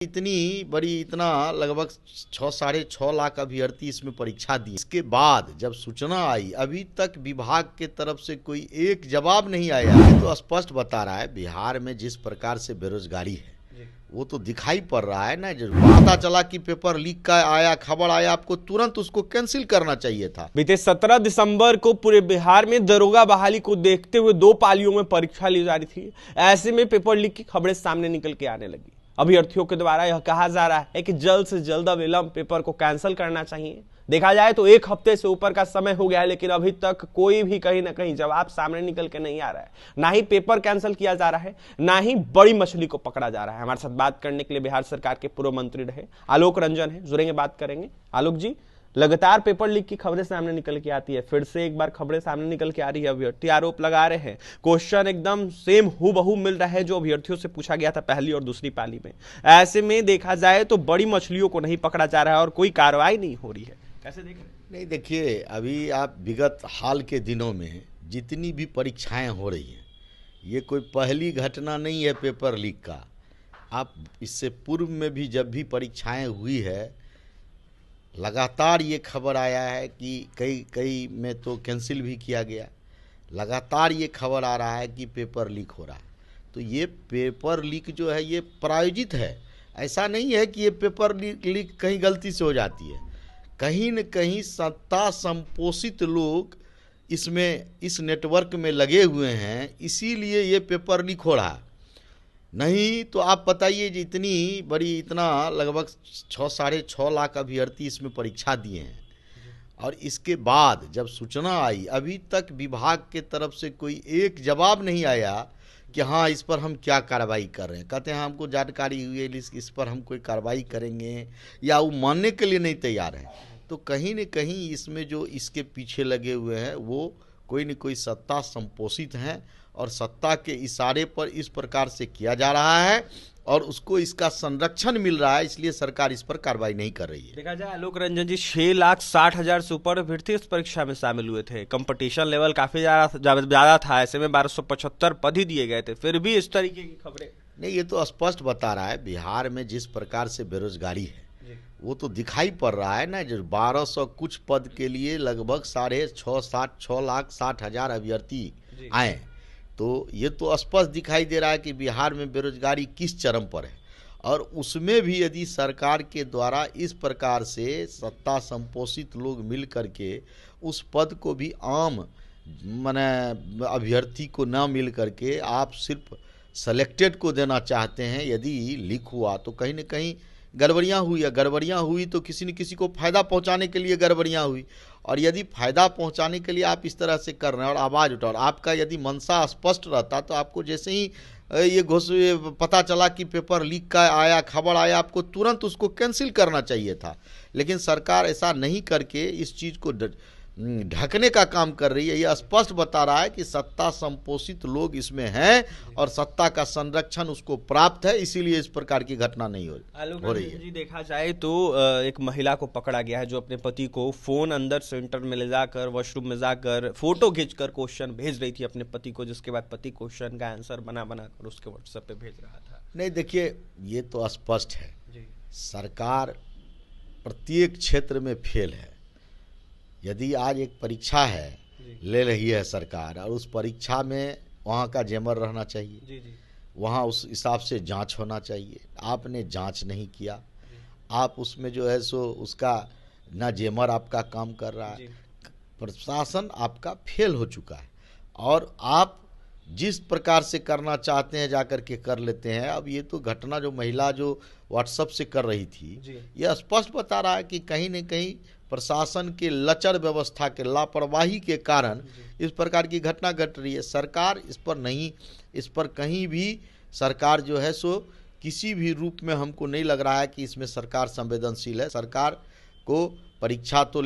इतनी बड़ी इतना लगभग 6-6.5 लाख अभ्यर्थी इसमें परीक्षा दी। इसके बाद जब सूचना आई, अभी तक विभाग के तरफ से कोई एक जवाब नहीं आया। ये तो स्पष्ट बता रहा है बिहार में जिस प्रकार से बेरोजगारी है वो तो दिखाई पड़ रहा है ना। जो पता चला कि पेपर लीक का आया, खबर आया, आपको तुरंत उसको कैंसिल करना चाहिए था। बीते 17 दिसंबर को पूरे बिहार में दरोगा बहाली को देखते हुए 2 पालियों में परीक्षा ली जा रही थी। ऐसे में पेपर लीक की खबरें सामने निकल के आने लगी। अभ्यर्थियों के द्वारा यह कहा जा रहा है कि जल्द से जल्द अविलंब पेपर को कैंसिल करना चाहिए। देखा जाए तो 1 हफ्ते से ऊपर का समय हो गया है, लेकिन अभी तक कोई भी कहीं ना कहीं जवाब सामने निकल के नहीं आ रहा है। ना ही पेपर कैंसिल किया जा रहा है, ना ही बड़ी मछली को पकड़ा जा रहा है। हमारे साथ बात करने के लिए बिहार सरकार के पूर्व मंत्री रहे आलोक रंजन है, जुड़ेंगे, बात करेंगे। आलोक जी, लगातार पेपर लीक की खबरें सामने निकल के आती है, फिर से एक बार खबरें सामने निकल के आ रही है। अभ्यर्थी आरोप लगा रहे हैं, क्वेश्चन एकदम सेम हूबहू मिल रहा है जो अभ्यर्थियों से पूछा गया था पहली और दूसरी पाली में। ऐसे में देखा जाए तो बड़ी मछलियों को नहीं पकड़ा जा रहा है और कोई कार्रवाई नहीं हो रही है। कैसे देख रहे हैं? नहीं, देखिए, अभी आप विगत हाल के दिनों में जितनी भी परीक्षाएं हो रही हैं, ये कोई पहली घटना नहीं है पेपर लीक का। आप इससे पूर्व में भी जब भी परीक्षाएं हुई है, लगातार ये खबर आया है कि कई में तो कैंसिल भी किया गया। लगातार ये खबर आ रहा है कि पेपर लीक हो रहा है। तो ये पेपर लीक जो है ये प्रायोजित है। ऐसा नहीं है कि ये पेपर लीक कहीं गलती से हो जाती है। कहीं न कहीं सत्ता संपोषित लोग इसमें, इस नेटवर्क में लगे हुए हैं, इसीलिए ये पेपर लीक हो रहा है। नहीं तो आप बताइए, इतनी बड़ी इतना लगभग 6-6.5 लाख अभ्यर्थी इसमें परीक्षा दिए हैं, और इसके बाद जब सूचना आई, अभी तक विभाग के तरफ से कोई एक जवाब नहीं आया कि हाँ इस पर हम क्या कार्रवाई कर रहे हैं। कहते हैं हमको जानकारी हुई है, इस पर हम कोई कार्रवाई करेंगे, या वो मानने के लिए नहीं तैयार है। तो कहीं न कहीं इसमें जो इसके पीछे लगे हुए हैं वो कोई न कोई सत्ता संपोषित हैं, और सत्ता के इशारे पर इस प्रकार से किया जा रहा है और उसको इसका संरक्षण मिल रहा है, इसलिए सरकार इस पर कार्रवाई नहीं कर रही है। देखा जाए आलोक रंजन जी, 6,60,000 से ऊपर अभ्यर्थी इस परीक्षा में शामिल हुए थे। कंपटीशन लेवल काफी ज्यादा था। ऐसे में 1275 पद ही दिए गए थे, फिर भी इस तरीके की खबरें। नहीं, ये तो स्पष्ट बता रहा है बिहार में जिस प्रकार से बेरोजगारी है वो तो दिखाई पड़ रहा है ना। जो 1200 कुछ पद के लिए लगभग 6,60,000 अभ्यर्थी आए, तो ये तो स्पष्ट दिखाई दे रहा है कि बिहार में बेरोजगारी किस चरम पर है। और उसमें भी यदि सरकार के द्वारा इस प्रकार से सत्ता संपोषित लोग मिल करके उस पद को भी आम माने अभ्यर्थी को ना मिल करके आप सिर्फ सेलेक्टेड को देना चाहते हैं, यदि लीक हुआ तो कहीं न कहीं गड़बड़ियाँ हुई। या गड़बड़ियाँ हुई तो किसी न किसी को फ़ायदा पहुंचाने के लिए गड़बड़ियाँ हुई, और यदि फ़ायदा पहुंचाने के लिए आप इस तरह से कर रहे हैं और आवाज़ उठा, और आपका यदि मंशा स्पष्ट रहता तो आपको जैसे ही ये पता चला कि पेपर लीक का आया, खबर आया, आपको तुरंत उसको कैंसिल करना चाहिए था। लेकिन सरकार ऐसा नहीं करके इस चीज़ को ढकने का काम कर रही है। ये स्पष्ट बता रहा है कि सत्ता संपोषित लोग इसमें हैं और सत्ता का संरक्षण उसको प्राप्त है, इसीलिए इस प्रकार की घटना नहीं हो रही है। जी, देखा जाए तो एक महिला को पकड़ा गया है जो अपने पति को फोन अंदर सेंटर में ले जाकर, वॉशरूम में जाकर फोटो खींचकर क्वेश्चन भेज रही थी अपने पति को, जिसके बाद पति क्वेश्चन का आंसर बना कर उसके व्हाट्सएप पे भेज रहा था। नहीं, देखिए, ये तो स्पष्ट है सरकार प्रत्येक क्षेत्र में फेल है। यदि आज एक परीक्षा है, ले रही है सरकार, और उस परीक्षा में वहाँ का जेमर रहना चाहिए, वहाँ उस हिसाब से जांच होना चाहिए। आपने जांच नहीं किया, आप उसमें जो है सो उसका ना जेमर आपका काम कर रहा है, प्रशासन आपका फेल हो चुका है, और आप जिस प्रकार से करना चाहते हैं जाकर के कर लेते हैं। अब ये तो घटना जो महिला जो व्हाट्सएप से कर रही थी, यह स्पष्ट बता रहा है कि कहीं न कहीं प्रशासन के लचर व्यवस्था के लापरवाही के कारण इस प्रकार की घटना घट रही है। सरकार इस पर कहीं भी सरकार जो है सो किसी भी रूप में हमको नहीं लग रहा है कि इसमें सरकार संवेदनशील है। सरकार को परीक्षा तो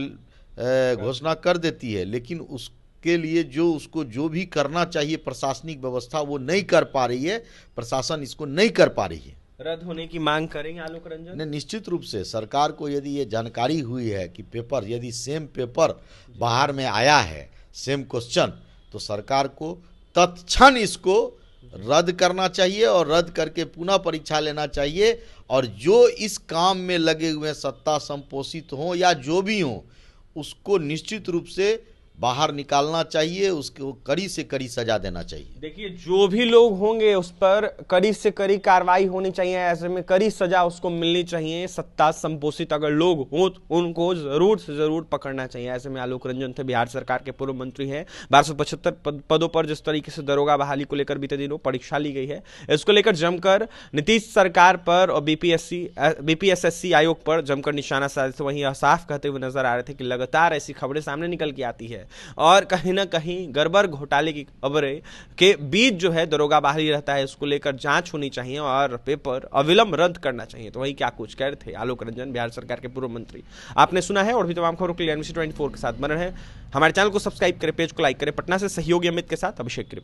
घोषणा कर देती है, लेकिन उसके लिए उसको जो भी करना चाहिए प्रशासनिक व्यवस्था वो नहीं कर पा रही है। प्रशासन इसको नहीं कर पा रही है। रद्द होने की मांग करेंगे आलोक रंजन? ने निश्चित रूप से सरकार को यदि ये जानकारी हुई है कि पेपर, यदि सेम पेपर बाहर में आया है, सेम क्वेश्चन, तो सरकार को तत्क्षण इसको रद्द करना चाहिए और रद्द करके पुनः परीक्षा लेना चाहिए। और जो इस काम में लगे हुए सत्ता संपोषित हों या जो भी हों, उसको निश्चित रूप से बाहर निकालना चाहिए, उसको कड़ी से कड़ी सजा देना चाहिए। देखिए, जो भी लोग होंगे उस पर कड़ी से कड़ी कार्रवाई होनी चाहिए, ऐसे में कड़ी सजा उसको मिलनी चाहिए। सत्ता संपोषित अगर लोग हो उनको जरूर से जरूर पकड़ना चाहिए। ऐसे में आलोक रंजन थे, बिहार सरकार के पूर्व मंत्री हैं। 1275 पदों पर जिस तरीके से दरोगा बहाली को लेकर बीते दिनों परीक्षा ली गई है, इसको लेकर जमकर नीतीश सरकार पर और बीपीएसएससी आयोग पर जमकर निशाना साधे थे। वहीं साफ कहते हुए नजर आ रहे थे कि लगातार ऐसी खबरें सामने निकल के आती है और कहीं ना कहीं गड़बड़ घोटाले की खबरें के बीच जो है दरोगा बहाली रहता है, इसको लेकर जांच होनी चाहिए और पेपर अविलंब रद्द करना चाहिए। तो वही क्या कुछ कह रहे थे आलोक रंजन, बिहार सरकार के पूर्व मंत्री। आपने सुना है। और भी तमाम खबरों के लिए NBC 24 के साथ बने रहें। हमारे चैनल को सब्सक्राइब करें, पेज को लाइक करें। पटना से सहयोगी अमित के साथ अभिषेक।